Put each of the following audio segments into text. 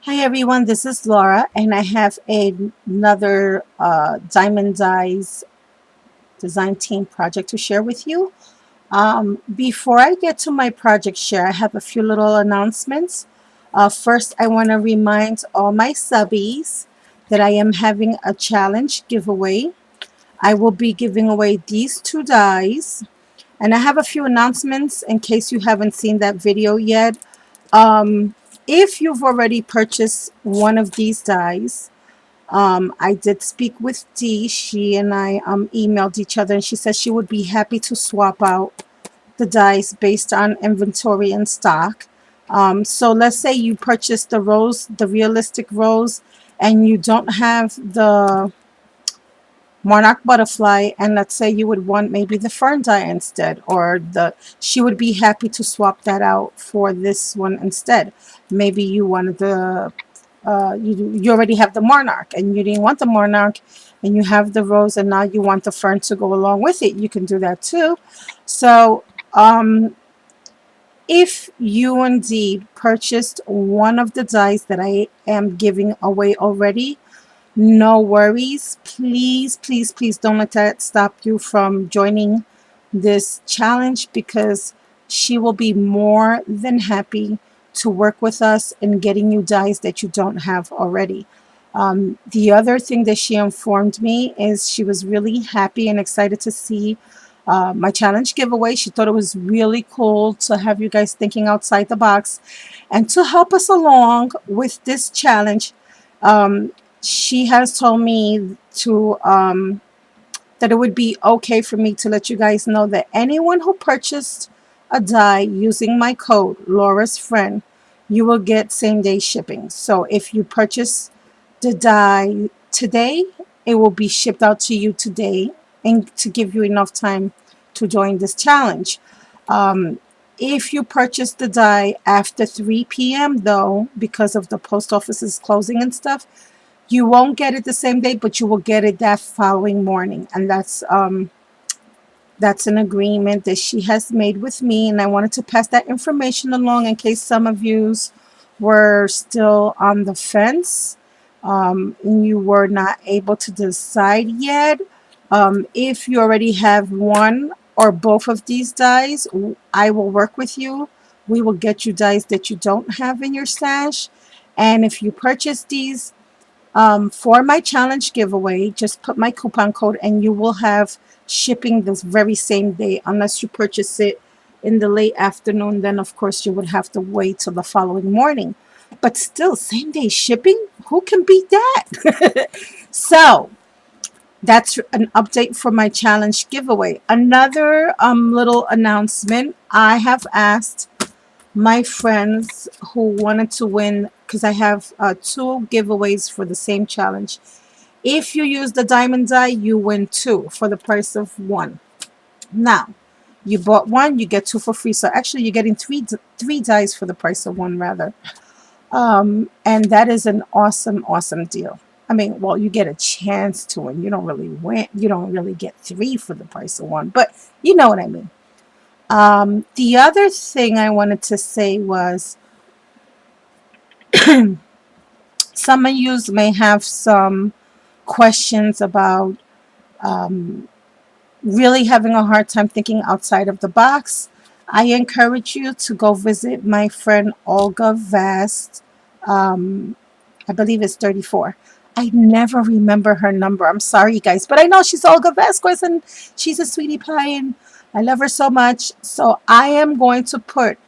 Hi everyone, this is Laura, and I have another Diamond Dyes design team project to share with you. Before I get to my project share, I have a few little announcements. First, I want to remind all my subbies that I am having a challenge giveaway. I will be giving away these two dies, and I have a few announcements in case you haven't seen that video yet. Um, if you've already purchased one of these dies, I did speak with Dee. She and I emailed each other, and she said she would be happy to swap out the dies based on inventory and stock. So let's say you purchased the rose, the realistic rose, and you don't have the monarch butterfly, and let's say you would want maybe the fern dye instead, or the she would be happy to swap that out for this one instead. Maybe you wanted the you already have the monarch and you didn't want the monarch, and you have the rose and now you want the fern to go along with it. You can do that too. So if you indeed purchased one of the dies that I am giving away already, no worries. Please, please, please don't let that stop you from joining this challenge, because she will be more than happy to work with us in getting you dies that you don't have already. The other thing that she informed me is she was really happy and excited to see my challenge giveaway. She thought it was really cool to have you guys thinking outside the box and to help us along with this challenge. Um, she has told me to that it would be okay for me to let you guys know that anyone who purchased a die using my code Laura's Friend, you will get same day shipping. So if you purchase the die today, it will be shipped out to you today, and to give you enough time to join this challenge. Um, if you purchase the die after 3 p.m., though, because of the post office's closing and stuff, you won't get it the same day, but you will get it that following morning. And that's an agreement that she has made with me, and I wanted to pass that information along in case some of yous were still on the fence, and you were not able to decide yet. If you already have one or both of these dies, I will work with you. We will get you dies that you don't have in your stash. And if you purchase these for my challenge giveaway, just put my coupon code and you will have shipping this very same day, unless you purchase it in the late afternoon. Then of course you would have to wait till the following morning, but still same day shipping. Who can beat that? So that's an update for my challenge giveaway. Another little announcement: I have asked my friends who wanted to win, because I have two giveaways for the same challenge. If you use the diamond die, you win two for the price of one. Now, you bought one, you get two for free. So actually, you're getting three dies for the price of one, rather. And that is an awesome, awesome deal. I mean, well, you get a chance to win. You don't really win. You don't really get three for the price of one, but you know what I mean. The other thing I wanted to say was, some of you may have some questions about really having a hard time thinking outside of the box. I encourage you to go visit my friend Olga Vast. I believe it's 34. I never remember her number. I'm sorry, guys, but I know she's Olga Vasquez and she's a sweetie pie and I love her so much. So I am going to put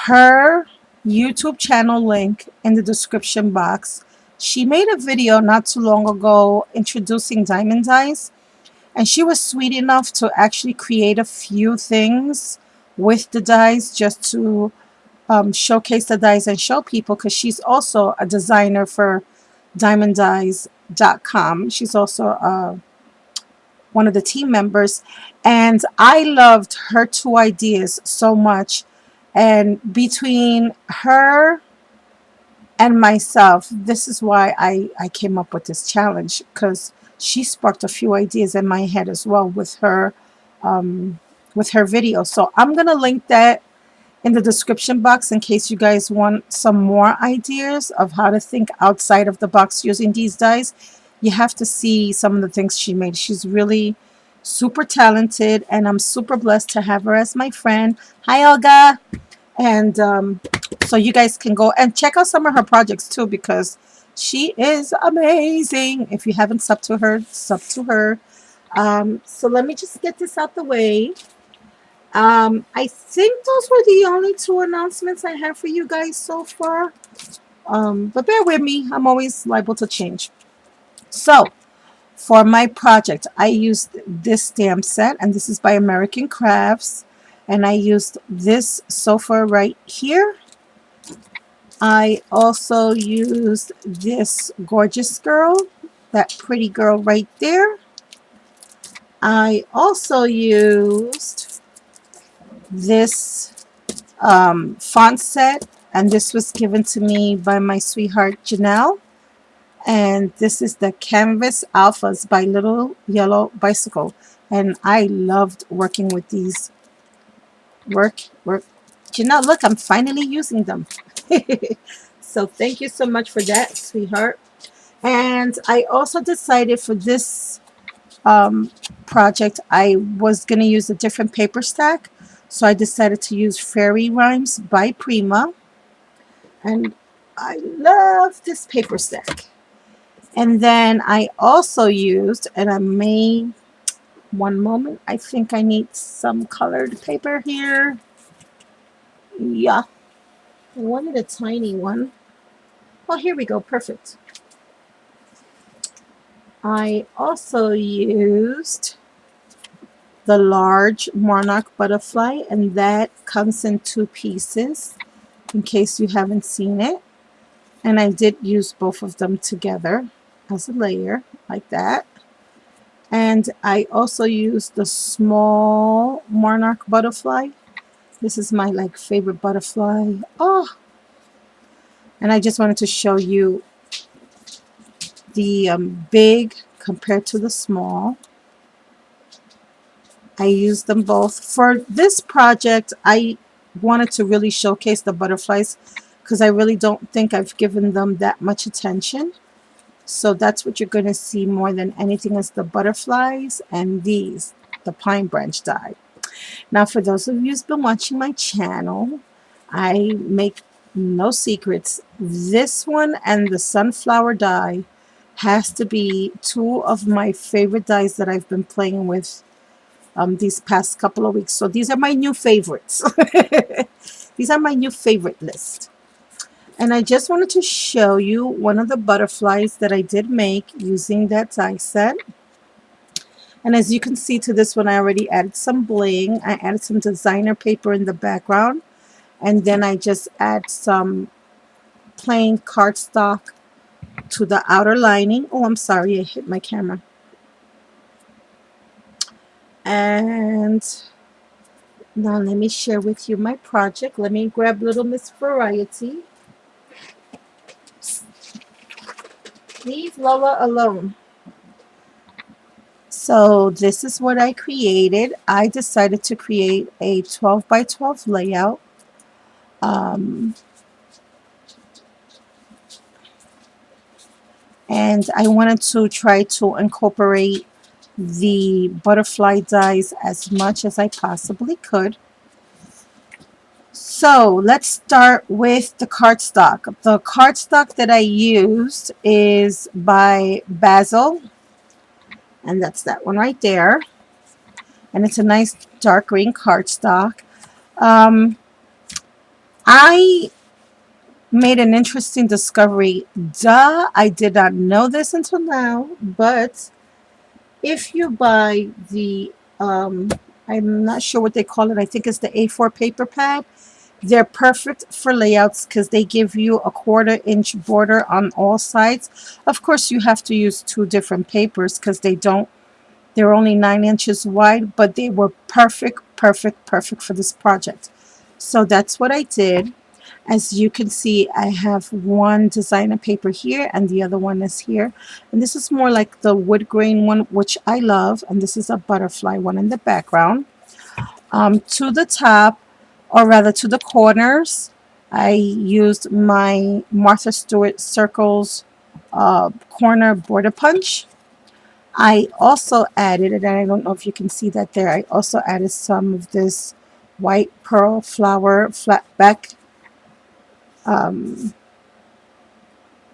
her YouTube channel link in the description box. She made a video not too long ago introducing diamond dyes, and she was sweet enough to actually create a few things with the dyes just to showcase the dyes and show people, because she's also a designer for diamonddyes.com. She's also one of the team members, and I loved her two ideas so much. And between her and myself, this is why I came up with this challenge, because she sparked a few ideas in my head as well with her video. So I'm gonna link that in the description box in case you guys want some more ideas of how to think outside of the box using these dies. You have to see some of the things she made. She's really super talented, and I'm super blessed to have her as my friend. Hi, Olga. And so you guys can go and check out some of her projects too, because she is amazing. If you haven't subbed to her, sub to her. So let me just get this out the way. I think those were the only two announcements I have for you guys so far. But bear with me, I'm always liable to change. So for my project, I used this stamp set, and this is by American Crafts. And I used this sofa right here. I also used this gorgeous girl, that pretty girl right there. I also used this font set, and this was given to me by my sweetheart Janelle. And this is the Canvas Alphas by Little Yellow Bicycle. And I loved working with these. Janelle, look, I'm finally using them. So thank you so much for that, sweetheart. And I also decided for this project, I was going to use a different paper stack. So I decided to use Fairy Rhymes by Prima. And I love this paper stack. And then I also used, and I may, one moment, I think I need some colored paper here. Yeah, I wanted a tiny one. Oh, here we go, perfect. I also used the large monarch butterfly, and that comes in 2 pieces in case you haven't seen it. And I did use both of them together as a layer like that. And I also used the small monarch butterfly. This is my favorite butterfly. Oh, and I just wanted to show you the big compared to the small. I used them both. For this project, I wanted to really showcase the butterflies because I really don't think I've given them that much attention. So that's what you're going to see more than anything is the butterflies and these, the pine branch die. Now, for those of you who's been watching my channel, I make no secrets. This one and the sunflower die has to be 2 of my favorite dies that I've been playing with these past couple of weeks. So these are my new favorites. These are my new favorite list. And I just wanted to show you one of the butterflies that I did make using that die set. And as you can see to this one, I already added some bling. I added some designer paper in the background. And then I just add some plain cardstock to the outer lining. Oh, I'm sorry, I hit my camera. And now let me share with you my project. Let me grab Little Miss Variety. Leave Lola alone. So this is what I created. I decided to create a 12 by 12 layout. And I wanted to try to incorporate the butterfly dies as much as I possibly could. So let's start with the cardstock. The cardstock that I used is by Basil, and that's that one right there. And it's a nice dark green cardstock. I made an interesting discovery. I did not know this until now, but if you buy the, I'm not sure what they call it, I think it's the A4 paper pad, they're perfect for layouts because they give you a 1/4 inch border on all sides. Of course, you have to use 2 different papers because they're only 9 inches wide, but they were perfect for this project. So that's what I did. As you can see, I have one designer paper here and the other one is here. And this is more like the wood grain one, which I love. And this is a butterfly one in the background. To the top, or rather to the corners. I used my Martha Stewart Circles corner border punch. I also added, and I don't know if you can see that there, I also added some of this white pearl flower flat back um,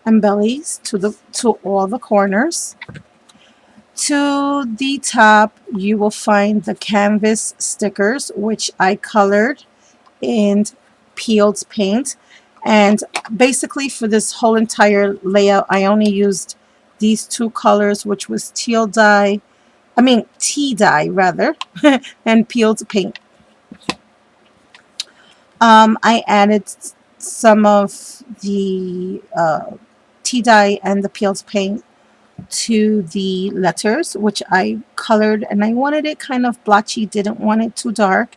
embellies to all the corners. To the top, you will find the canvas stickers, which I colored in peeled paint. And basically for this whole entire layout, I only used these two colors, which was tea dye rather, and peeled paint. I added some of the tea dye and the peeled paint to the letters, which I colored, and I wanted it kind of blotchy, didn't want it too dark.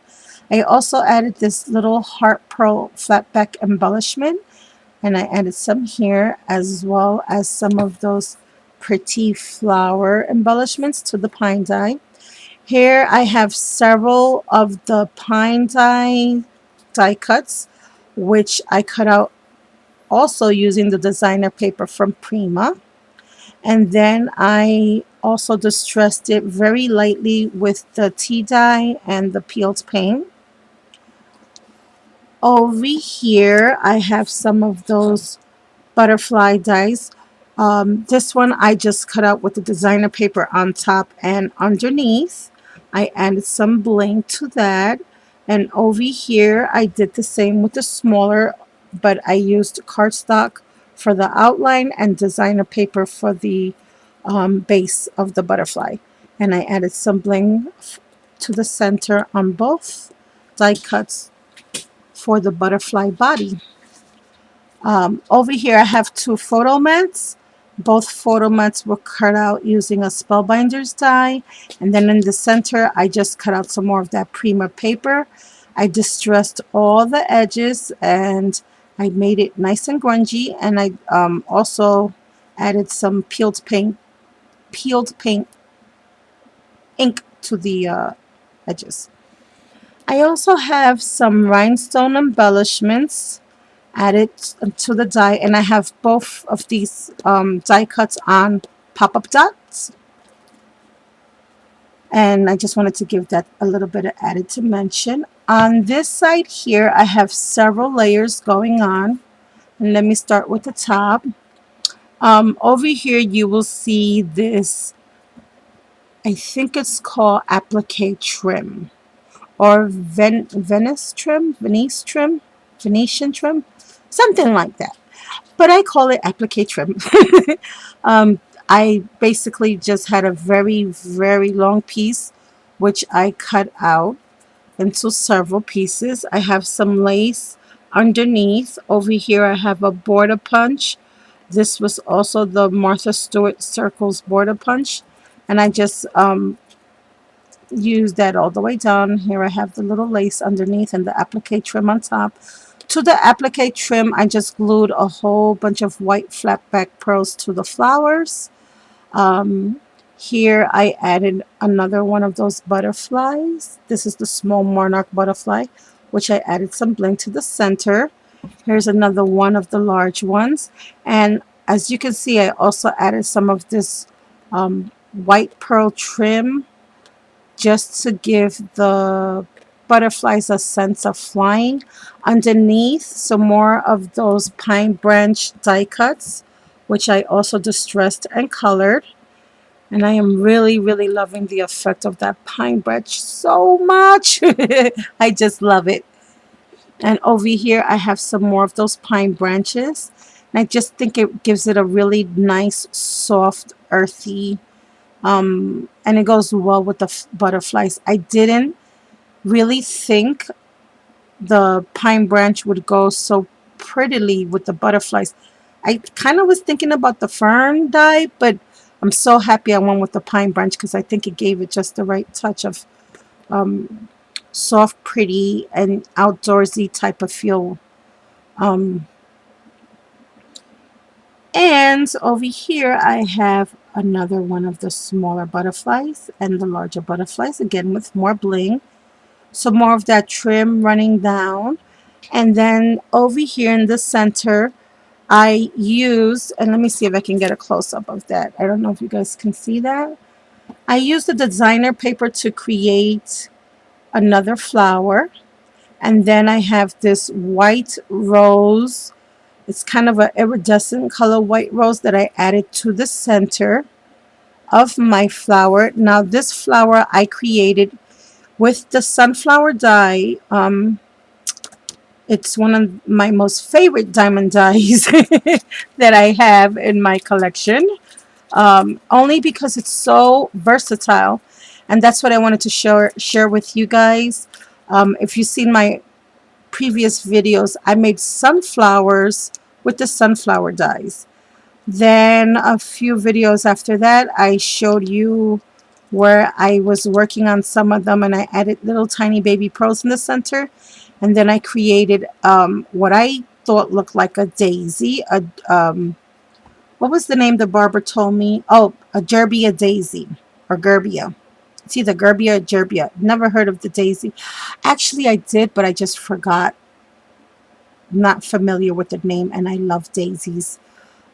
I also added this little heart pearl flat back embellishment, and I added some here as well as some of those pretty flower embellishments to the pine dye. Here I have several of the pine die cuts, which I cut out also using the designer paper from Prima. And then I also distressed it very lightly with the tea dye and the peeled paint. Over here, I have some of those butterfly dies. This one I just cut out with the designer paper on top and underneath. I added some bling to that. And over here, I did the same with the smaller, but I used cardstock for the outline and designer paper for the base of the butterfly. And I added some bling to the center on both die cuts for the butterfly body. Over here I have two photo mats. Both photo mats were cut out using a spellbinder's die. And then in the center I just cut out some more of that Prima paper. I distressed all the edges and I made it nice and grungy. And I also added some peeled paint ink to the edges. I also have some rhinestone embellishments added to the die, and I have both of these die cuts on pop-up dots, and I just wanted to give that a little bit of added dimension. On this side here I have several layers going on, and let me start with the top. Over here you will see this, I think it's called applique trim or Venetian trim, something like that, but I call it applique trim. I basically just had a very long piece which I cut out into several pieces. I have some lace underneath. Over here I have a border punch. This was also the Martha Stewart Circles border punch, and I just use that all the way down. Here I have the little lace underneath and the applique trim on top. To the applique trim, I just glued a whole bunch of white flat back pearls to the flowers. Here I added another one of those butterflies. This is the small monarch butterfly, which I added some bling to the center. Here's another one of the large ones. And as you can see, I also added some of this white pearl trim just to give the butterflies a sense of flying. Underneath, some more of those pine branch die cuts, which I also distressed and colored. And I am really loving the effect of that pine branch so much. I just love it. And over here I have some more of those pine branches. And I just think it gives it a really nice, soft, earthy, and it goes well with the butterflies. I didn't really think the pine branch would go so prettily with the butterflies. I kind of was thinking about the fern dye, but I'm so happy I went with the pine branch because I think it gave it just the right touch of soft, pretty, and outdoorsy type of feel. And over here I have another one of the smaller butterflies and the larger butterflies, again with more bling. some more of that trim running down. And then over here in the center, I used, and let me see if I can get a close-up of that. I don't know if you guys can see that. I used the designer paper to create another flower. And then I have this white rose. It's kind of an iridescent color white rose that I added to the center of my flower. Now this flower I created with the sunflower dye. It's one of my most favorite diamond dyes that I have in my collection, only because it's so versatile. And that's what I wanted to share with you guys. If you've seen my previous videos, I made sunflowers with the sunflower dyes. Then a few videos after that, I showed you where I was working on some of them and I added little tiny baby pearls in the center. And then I created what I thought looked like a daisy. What was the name the barber told me? Oh, a gerbia daisy or gerbia. It's either gerbia or gerbia. Never heard of the daisy. Actually, I did, but I just forgot. Not familiar with the name, and I love daisies.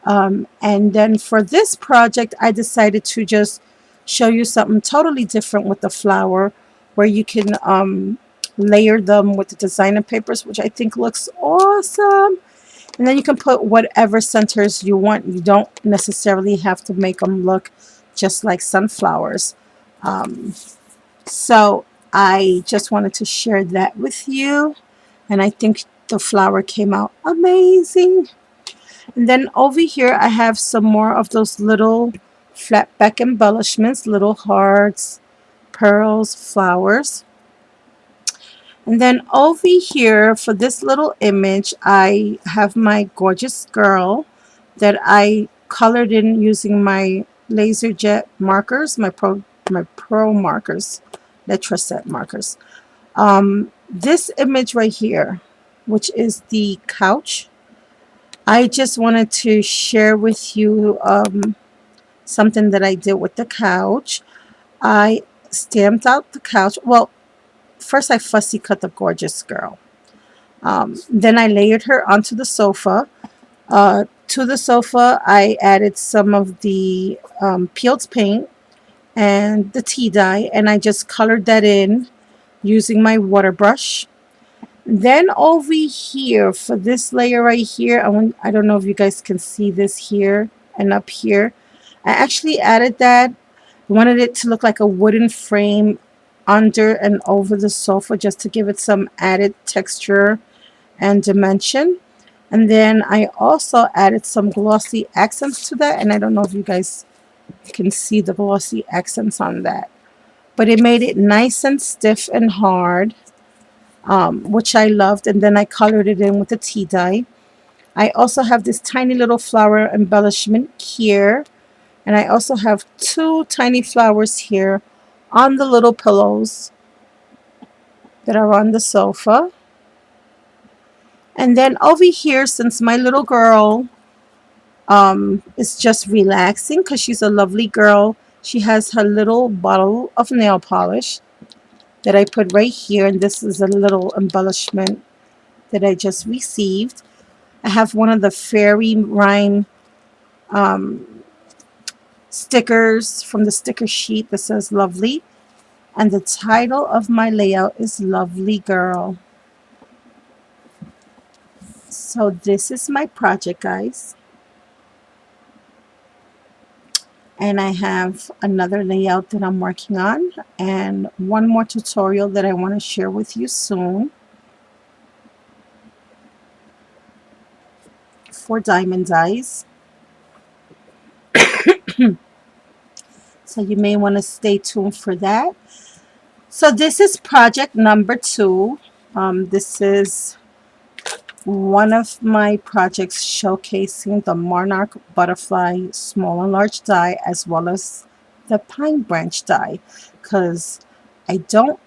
And then for this project, I decided to just show you something totally different with the flower, where you can layer them with the designer papers, which I think looks awesome. And then you can put whatever centers you want. You don't necessarily have to make them look just like sunflowers. So I just wanted to share that with you. And I think the flower came out amazing. And then over here I have some more of those little flat back embellishments, little hearts, pearls, flowers. And then over here for this little image, I have my gorgeous girl that I colored in using my laser jet markers, my pro markers, Letraset markers. This image right here, which is the couch, I just wanted to share with you something that I did with the couch. I stamped out the couch. Well, first I fussy cut the gorgeous girl. Then I layered her onto the sofa. To the sofa, I added some of the peeled paint and the tea dye, and I just colored that in using my water brush. Then over here for this layer right here, I don't know if you guys can see this here and up here. I actually added that. I wanted it to look like a wooden frame under and over the sofa just to give it some added texture and dimension. And then I also added some glossy accents to that. And I don't know if you guys can see the glossy accents on that. But it made it nice and stiff and hard, which I loved. And then I colored it in with the tea dye. I also have this tiny little flower embellishment here. And I also have two tiny flowers here on the little pillows that are on the sofa. And then over here, since my little girl is just relaxing because she's a lovely girl, she has her little bottle of nail polish that I put right here. And this is a little embellishment that I just received. I have one of the fairy rhyme stickers from the sticker sheet that says lovely. And the title of my layout is Lovely Girl. So this is my project, guys. And I have another layout that I'm working on and one more tutorial that I want to share with you soon for diamond dyes. So you may want to stay tuned for that. So this is project number 2. This is one of my projects showcasing the monarch butterfly small and large die as well as the pine branch die, because I don't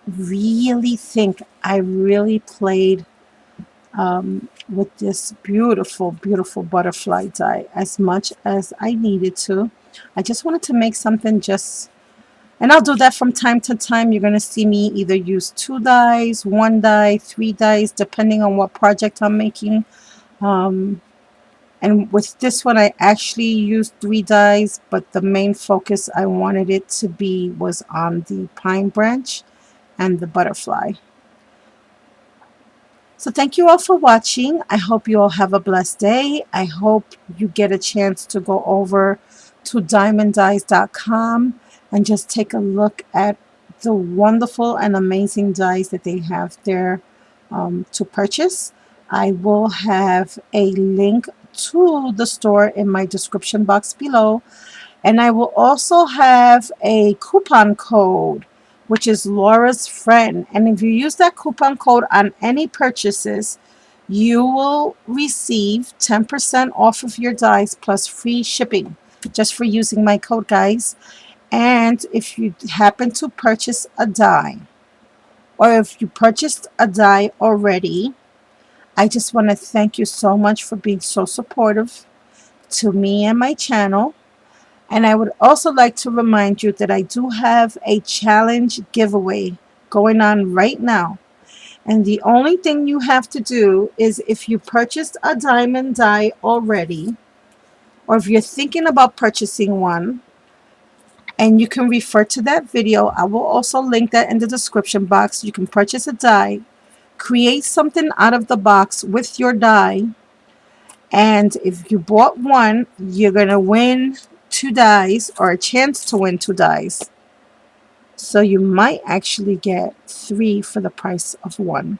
really think I really played with this beautiful butterfly die as much as I needed to. I just wanted to make something just And I'll do that from time to time. You're going to see me either use 2 dies, 1 die, 3 dies, depending on what project I'm making. Um, and with this one, I actually used 3 dies, but the main focus I wanted it to be was on the pine branch and the butterfly. So thank you all for watching. I hope you all have a blessed day. I hope you get a chance to go over to diamonddies.com and just take a look at the wonderful and amazing dies that they have there to purchase. I will have a link to the store in my description box below. And I will also have a coupon code, which is Laura's Friend. And if you use that coupon code on any purchases, you will receive 10% off of your dies plus free shipping just for using my code, guys. And if you happen to purchase a die, or if you purchased a die already, I just want to thank you so much for being so supportive to me and my channel. And I would also like to remind you that I do have a challenge giveaway going on right now. And the only thing you have to do is, if you purchased a diamond die already, or if you're thinking about purchasing one, and you can refer to that video. I will also link that in the description box. You can purchase a die, create something out of the box with your die, and if you bought one, you're going to win 2 dies, or a chance to win 2 dies. So you might actually get 3 for the price of 1.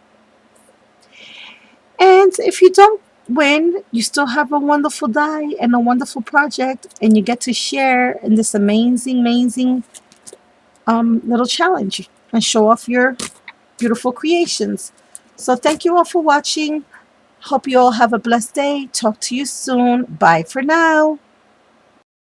And if you don't win, you still have a wonderful die and a wonderful project, and you get to share in this amazing little challenge and show off your beautiful creations. So thank you all for watching. Hope you all have a blessed day. Talk to you soon. Bye for now.